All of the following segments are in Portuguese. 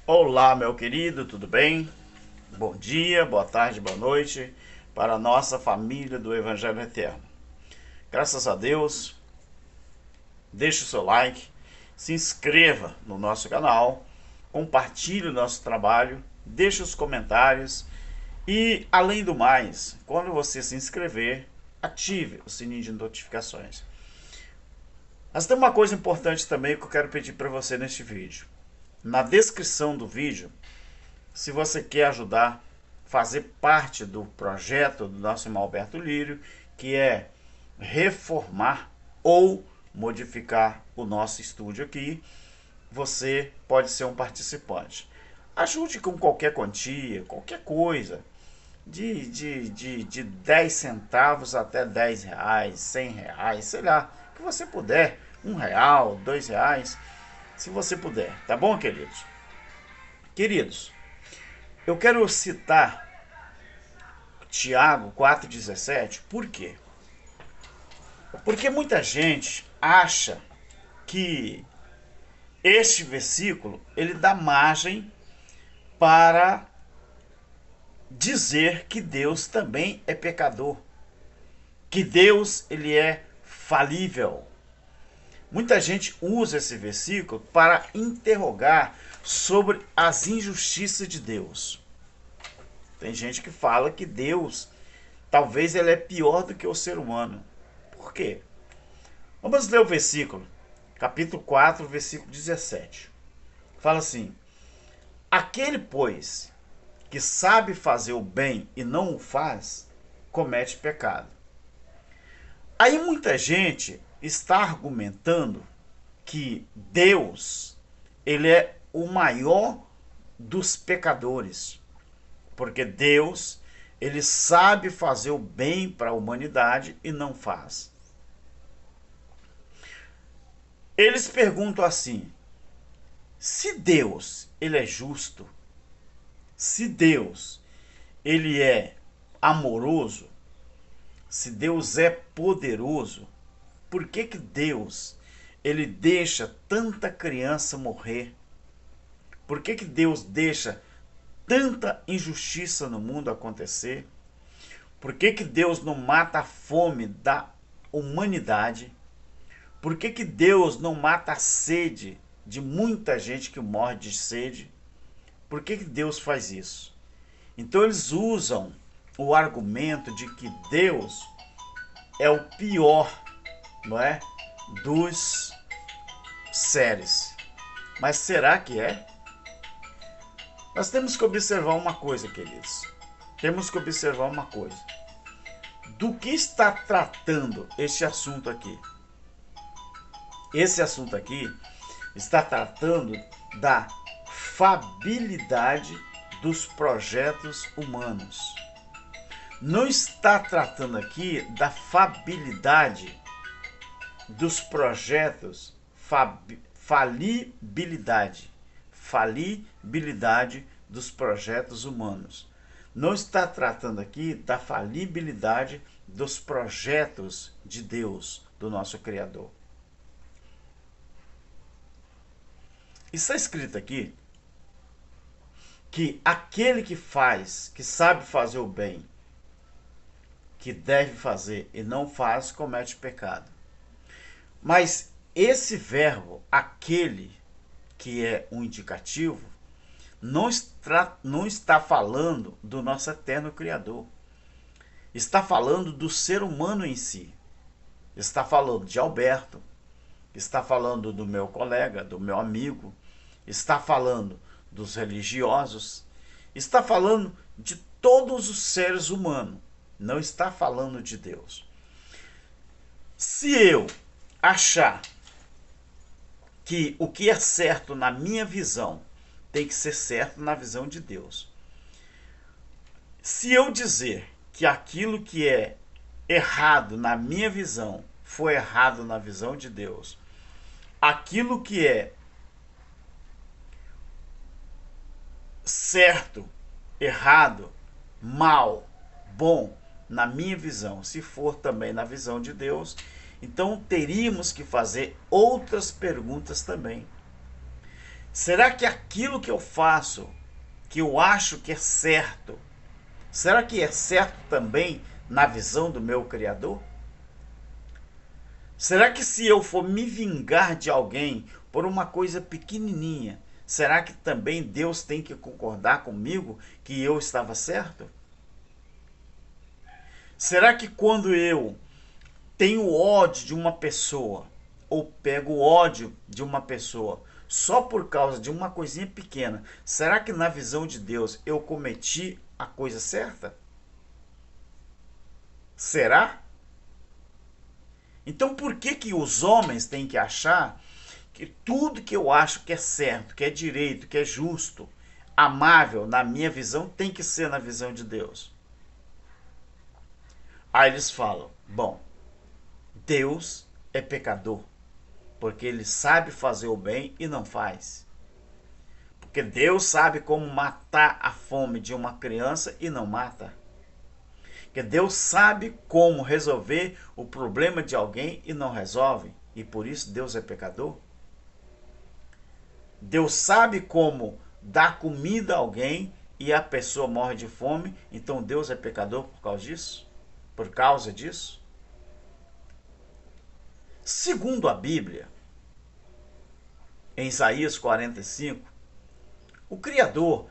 Olá, meu querido, tudo bem? Bom dia, boa tarde, boa noite para a nossa família do Evangelho Eterno. Graças a Deus, deixe o seu like, se inscreva no nosso canal, compartilhe o nosso trabalho, deixe os comentários e, além do mais, quando você se inscrever, ative o sininho de notificações. Mas tem uma coisa importante também que eu quero pedir para você neste vídeo. Na descrição do vídeo, se você quer ajudar, fazer parte do projeto do nosso irmão Alberto Lírio, que é reformar ou modificar o nosso estúdio aqui, você pode ser um participante. Ajude com qualquer quantia, qualquer coisa, de 10 centavos até 10 reais, 100 reais, sei lá, o que você puder, R$ 1, R$ 2, se você puder, tá bom, queridos? Queridos, eu quero citar Tiago 4,17, por quê? Porque muita gente acha que este versículo ele dá margem para dizer que Deus também é pecador, que Deus ele é falível. Muita gente usa esse versículo para interrogar sobre as injustiças de Deus. Tem gente que fala que Deus, talvez ele é pior do que o ser humano. Por quê? Vamos ler o versículo, capítulo 4, versículo 17. Fala assim: aquele, pois, que sabe fazer o bem e não o faz, comete pecado. Aí muita gente está argumentando que Deus, ele é o maior dos pecadores, porque Deus, ele sabe fazer o bem para a humanidade e não faz. Eles perguntam assim: se Deus, ele é justo, se Deus, ele é amoroso, se Deus é poderoso, por que que Deus, ele deixa tanta criança morrer? Por que que Deus deixa tanta injustiça no mundo acontecer? Por que que Deus não mata a fome da humanidade? Por que que Deus não mata a sede de muita gente que morre de sede? Por que que Deus faz isso? Então eles usam o argumento de que Deus é o pior, não é, dos seres. Mas será que é? Nós temos que observar uma coisa, queridos. Temos que observar uma coisa. Do que está tratando este assunto aqui? Esse assunto aqui está tratando da fabilidade dos projetos humanos. Não está tratando aqui da fabilidade dos projetos, falibilidade dos projetos humanos. Não está tratando aqui da falibilidade dos projetos de Deus, do nosso Criador. Está escrito aqui que aquele que faz, que sabe fazer o bem, que deve fazer e não faz, comete pecado. Mas esse verbo, aquele, que é um indicativo, não está falando do nosso eterno Criador. Está falando do ser humano em si. Está falando de Alberto, está falando do meu colega, do meu amigo, está falando dos religiosos, está falando de todos os seres humanos, não está falando de Deus. Se eu achar que o que é certo na minha visão tem que ser certo na visão de Deus, se eu dizer que aquilo que é errado na minha visão foi errado na visão de Deus, aquilo que é certo, errado, mal, bom, na minha visão, se for também na visão de Deus, então teríamos que fazer outras perguntas também. Será que aquilo que eu faço, que eu acho que é certo, será que é certo também na visão do meu Criador? Será que se eu for me vingar de alguém por uma coisa pequenininha, será que também Deus tem que concordar comigo que eu estava certo? Será que quando eu tenho ódio de uma pessoa, ou pego ódio de uma pessoa, só por causa de uma coisinha pequena, será que na visão de Deus eu cometi a coisa certa? Será? Então por que que os homens têm que achar que tudo que eu acho que é certo, que é direito, que é justo, amável, na minha visão, tem que ser na visão de Deus? Aí eles falam: bom, Deus é pecador, porque ele sabe fazer o bem e não faz. Porque Deus sabe como matar a fome de uma criança e não mata. Porque Deus sabe como resolver o problema de alguém e não resolve. E por isso Deus é pecador. Deus sabe como dar comida a alguém e a pessoa morre de fome. Então Deus é pecador por causa disso? Por causa disso? Segundo a Bíblia, em Isaías 45, o Criador,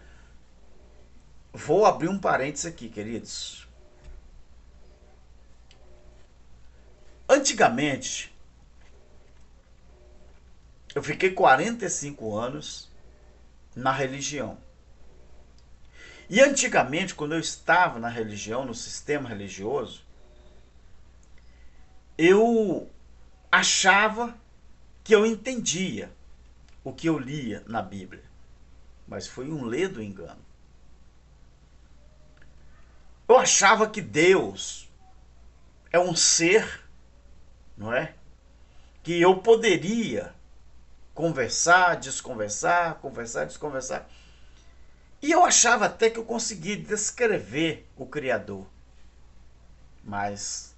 vou abrir um parênteses aqui, queridos. Antigamente, eu fiquei 45 anos na religião. E antigamente, quando eu estava na religião, no sistema religioso, eu achava que eu entendia o que eu lia na Bíblia. Mas foi um ledo engano. Eu achava que Deus é um ser, não é? Que eu poderia conversar, desconversar, conversar, desconversar. E eu achava até que eu conseguia descrever o Criador. Mas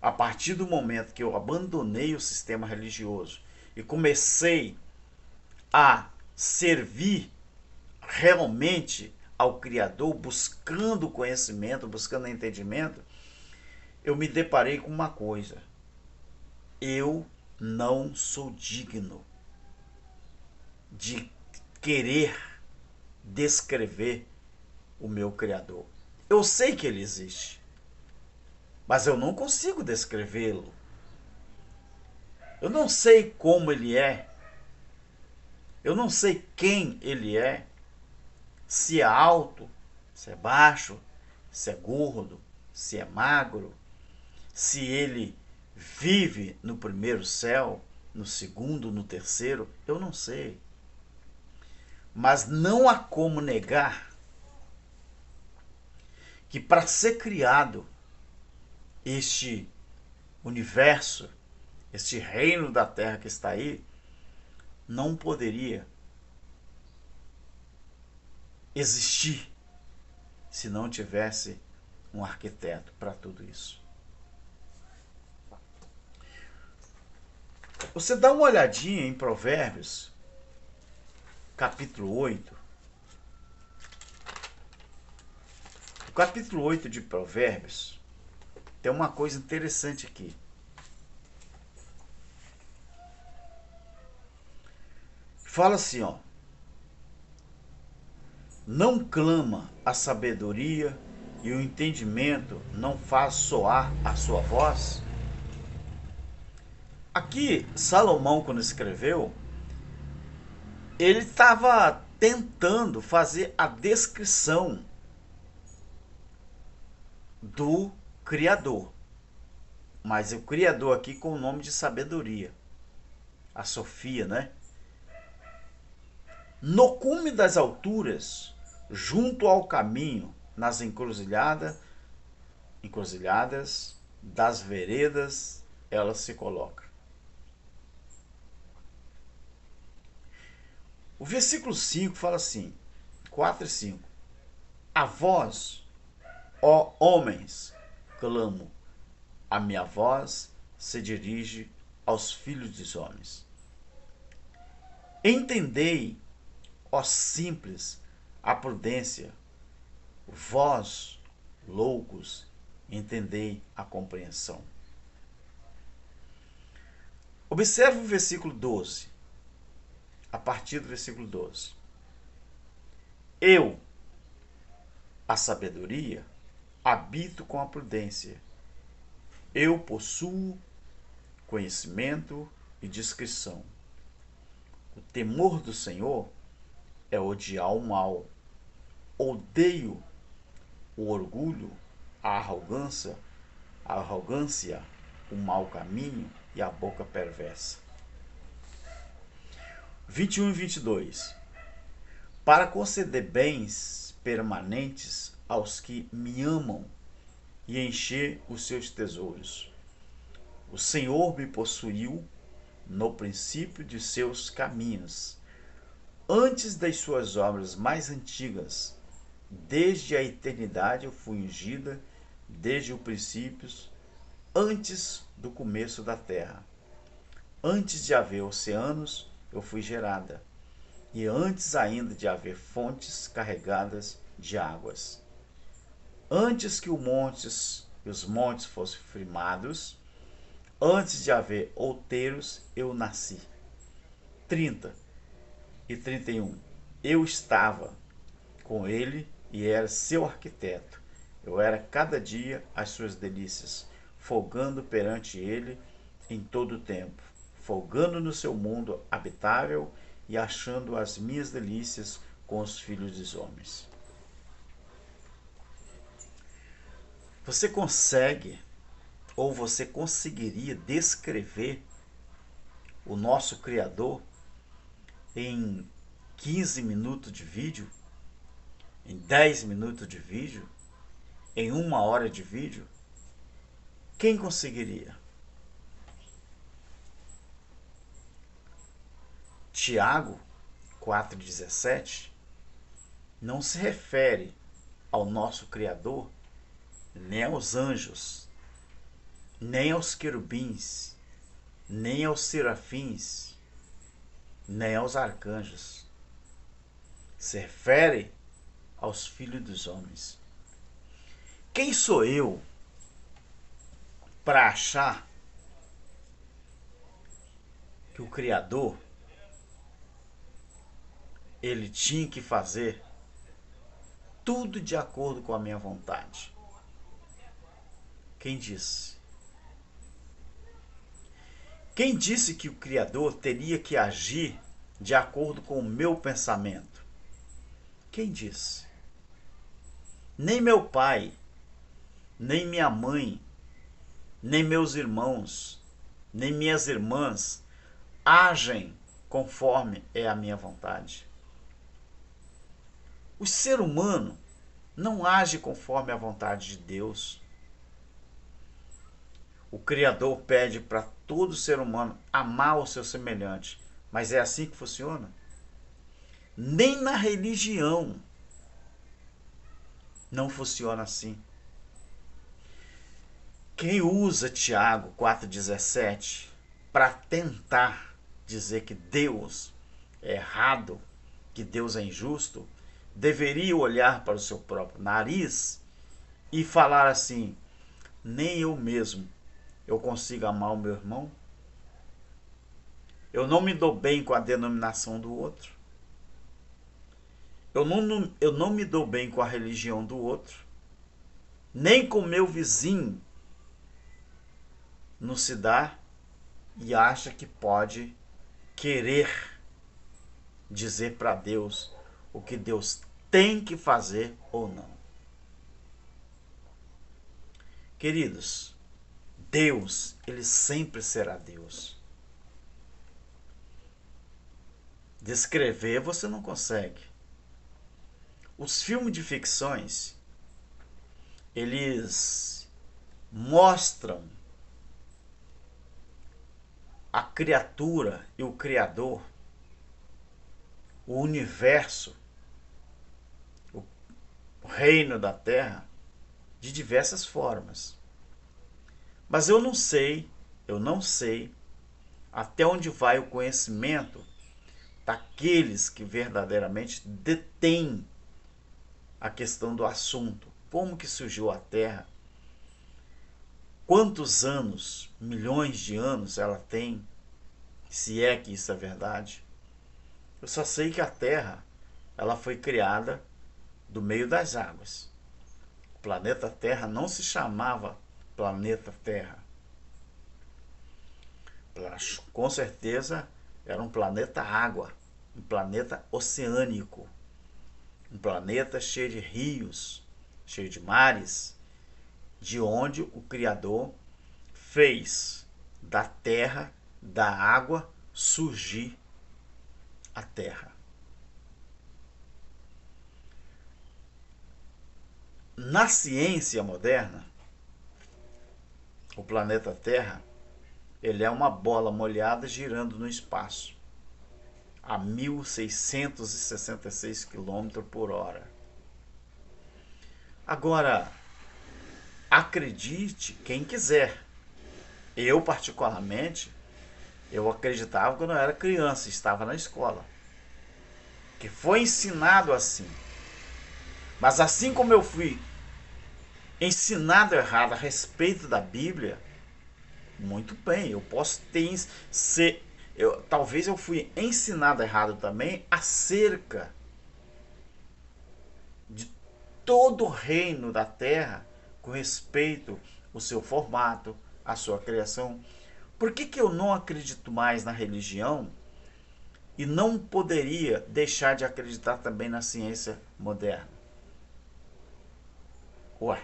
a partir do momento que eu abandonei o sistema religioso e comecei a servir realmente ao Criador, buscando conhecimento, buscando entendimento, eu me deparei com uma coisa: eu não sou digno de querer descrever o meu Criador. Eu sei que ele existe, mas eu não consigo descrevê-lo. Eu não sei como ele é. Eu não sei quem ele é. Se é alto, se é baixo, se é gordo, se é magro, se ele vive no primeiro céu, no segundo, no terceiro, eu não sei. Mas não há como negar que para ser criado este universo, este reino da terra que está aí, não poderia existir se não tivesse um arquiteto para tudo isso. Você dá uma olhadinha em Provérbios, capítulo 8. O capítulo 8 de Provérbios tem uma coisa interessante aqui. Fala assim, ó: não clama a sabedoria e o entendimento não faz soar a sua voz? Aqui, Salomão, quando escreveu, ele estava tentando fazer a descrição do Criador. Mas o Criador aqui com o nome de sabedoria. A Sofia, né? No cume das alturas, junto ao caminho, nas encruzilhadas das veredas, ela se coloca. O versículo 5 fala assim, 4 e 5. A vós, ó homens, clamo, a minha voz se dirige aos filhos dos homens. Entendei, ó simples, a prudência, vós, loucos, entendei a compreensão. Observe o versículo 12, a partir do versículo 12. Eu, a sabedoria, habito com a prudência. Eu possuo conhecimento e discrição. O temor do Senhor é odiar o mal. Odeio o orgulho, a arrogância, o mau caminho e a boca perversa. 21 e 22. Para conceder bens permanentes aos que me amam e encher os seus tesouros. O Senhor me possuiu no princípio de seus caminhos, antes das suas obras mais antigas. Desde a eternidade eu fui ungida, desde o princípio, antes do começo da terra. Antes de haver oceanos, eu fui gerada, e antes ainda de haver fontes carregadas de águas. Antes que os montes fossem firmados, antes de haver outeiros, eu nasci. 30 e 31. Eu estava com ele e era seu arquiteto. Eu era cada dia as suas delícias, folgando perante ele em todo o tempo, folgando no seu mundo habitável e achando as minhas delícias com os filhos dos homens. Você consegue, ou você conseguiria descrever o nosso Criador em 15 minutos de vídeo? Em 10 minutos de vídeo? Em 1 hora de vídeo? Quem conseguiria? Tiago 4,17 não se refere ao nosso Criador, nem aos anjos, nem aos querubins, nem aos serafins, nem aos arcanjos. Se refere aos filhos dos homens. Quem sou eu para achar que o Criador ele tinha que fazer tudo de acordo com a minha vontade? Quem disse? Quem disse que o Criador teria que agir de acordo com o meu pensamento? Quem disse? Nem meu pai, nem minha mãe, nem meus irmãos, nem minhas irmãs agem conforme é a minha vontade. O ser humano não age conforme a vontade de Deus. O Criador pede para todo ser humano amar o seu semelhante. Mas é assim que funciona? Nem na religião não funciona assim. Quem usa Tiago 4,17 para tentar dizer que Deus é errado, que Deus é injusto, deveria olhar para o seu próprio nariz e falar assim: nem eu mesmo eu consigo amar o meu irmão? Eu não me dou bem com a denominação do outro. Eu não me dou bem com a religião do outro. Nem com o meu vizinho não se dá e acha que pode querer dizer para Deus o que Deus tem que fazer ou não. Queridos, Deus, ele sempre será Deus. Descrever você não consegue. Os filmes de ficções, eles mostram a criatura e o Criador, o universo, o reino da Terra, de diversas formas. Mas eu não sei até onde vai o conhecimento daqueles que verdadeiramente detêm a questão do assunto. Como que surgiu a Terra? Quantos anos, milhões de anos ela tem? Se é que isso é verdade. Eu só sei que a Terra, ela foi criada do meio das águas. O planeta Terra não se chamava planeta Terra. Com certeza era um planeta água, um planeta oceânico, um planeta cheio de rios, cheio de mares, de onde o Criador fez da terra, da água, surgir a Terra. Na ciência moderna, o planeta Terra, ele é uma bola molhada girando no espaço a 1.666 km por hora. Agora, acredite quem quiser. Eu, particularmente, eu acreditava quando eu era criança, estava na escola, que foi ensinado assim. Mas assim como eu fui ensinado errado a respeito da Bíblia, muito bem, eu posso ter talvez eu fui ensinado errado também acerca de todo o reino da terra com respeito ao seu formato, à sua criação. Por que eu não acredito mais na religião e não poderia deixar de acreditar também na ciência moderna? Ué,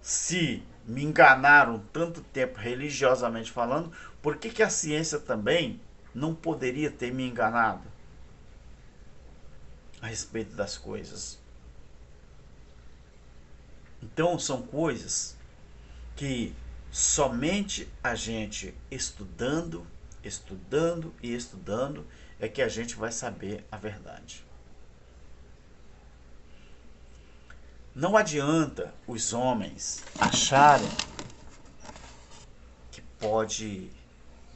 se me enganaram tanto tempo religiosamente falando, por que a ciência também não poderia ter me enganado a respeito das coisas? Então são coisas que somente a gente estudando, estudando e estudando é que a gente vai saber a verdade. Não adianta os homens acharem que pode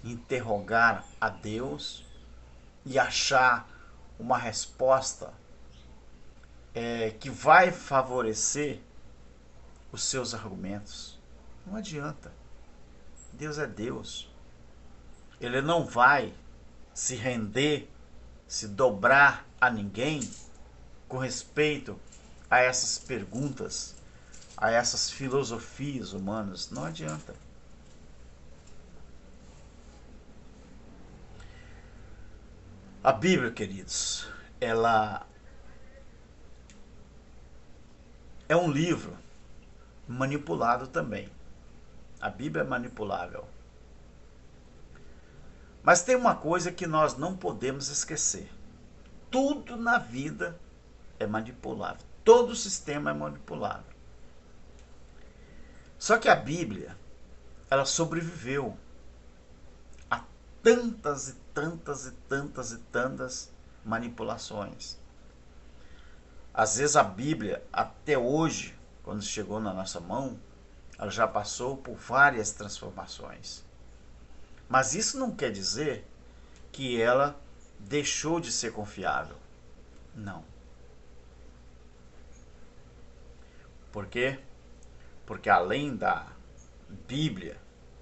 interrogar a Deus e achar uma resposta que vai favorecer os seus argumentos. Não adianta. Deus é Deus. Ele não vai se render, se dobrar a ninguém com respeito a essas perguntas, a essas filosofias humanas. Não adianta. A Bíblia, queridos, ela é um livro manipulado também. A Bíblia é manipulável. Mas tem uma coisa que nós não podemos esquecer. Tudo na vida é manipulável. Todo o sistema é manipulável. Só que a Bíblia, ela sobreviveu a tantas e tantas e tantas e tantas manipulações. Às vezes a Bíblia, até hoje, quando chegou na nossa mão, ela já passou por várias transformações. Mas isso não quer dizer que ela deixou de ser confiável. Não. Por quê? Porque além da Bíblia,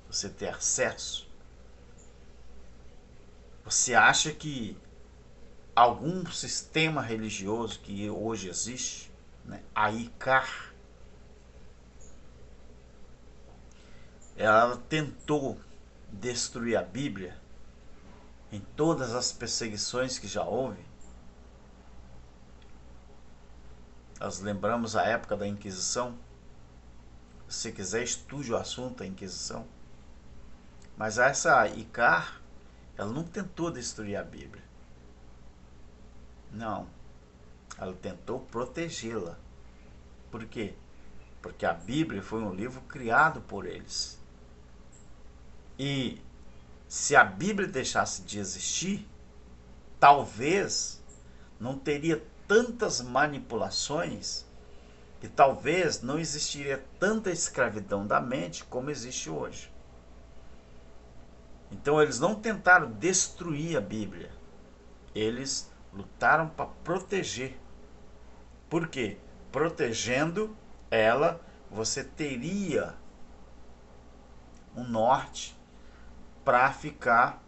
você ter acesso, você acha que algum sistema religioso que hoje existe, né, a ICAR, ela tentou destruir a Bíblia em todas as perseguições que já houve? Nós lembramos a época da Inquisição. Se quiser, estude o assunto da Inquisição. Mas essa ICAR, ela não tentou destruir a Bíblia. Não. Ela tentou protegê-la. Por quê? Porque a Bíblia foi um livro criado por eles. E se a Bíblia deixasse de existir, talvez não teria tantas manipulações e talvez não existiria tanta escravidão da mente como existe hoje. Então eles não tentaram destruir a Bíblia, eles lutaram para proteger. Por quê? Protegendo ela, você teria um norte para ficar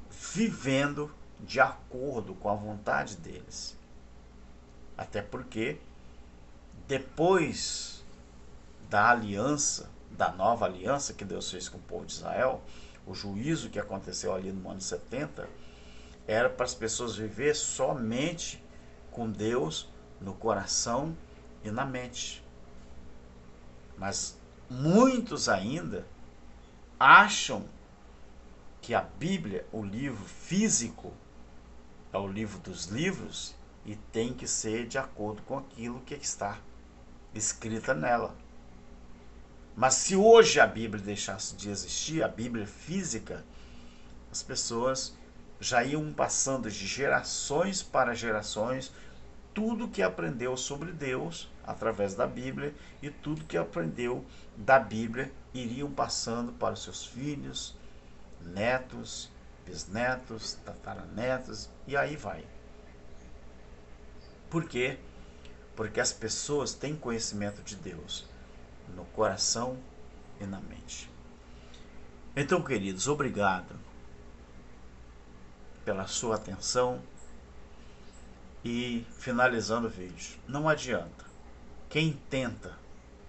vivendo de acordo com a vontade deles. Até porque depois da aliança, da nova aliança que Deus fez com o povo de Israel, o juízo que aconteceu ali no ano 70, era para as pessoas viver somente com Deus no coração e na mente. Mas muitos ainda acham que a Bíblia, o livro físico, é o livro dos livros e tem que ser de acordo com aquilo que está escrita nela. Mas se hoje a Bíblia deixasse de existir, a Bíblia física, as pessoas já iam passando de gerações para gerações tudo que aprendeu sobre Deus através da Bíblia, e tudo que aprendeu da Bíblia iriam passando para os seus filhos, netos, bisnetos, tataranetos, e aí vai. Por quê? Porque as pessoas têm conhecimento de Deus no coração e na mente. Então, queridos, obrigado pela sua atenção. E finalizando o vídeo, não adianta. Quem tenta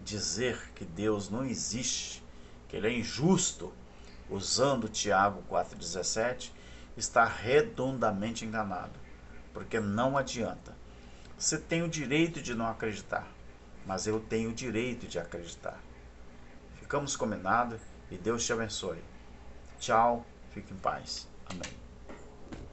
dizer que Deus não existe, que ele é injusto, usando Tiago 4,17, está redondamente enganado. Porque não adianta. Você tem o direito de não acreditar, mas eu tenho o direito de acreditar. Ficamos combinados e Deus te abençoe. Tchau, fique em paz. Amém.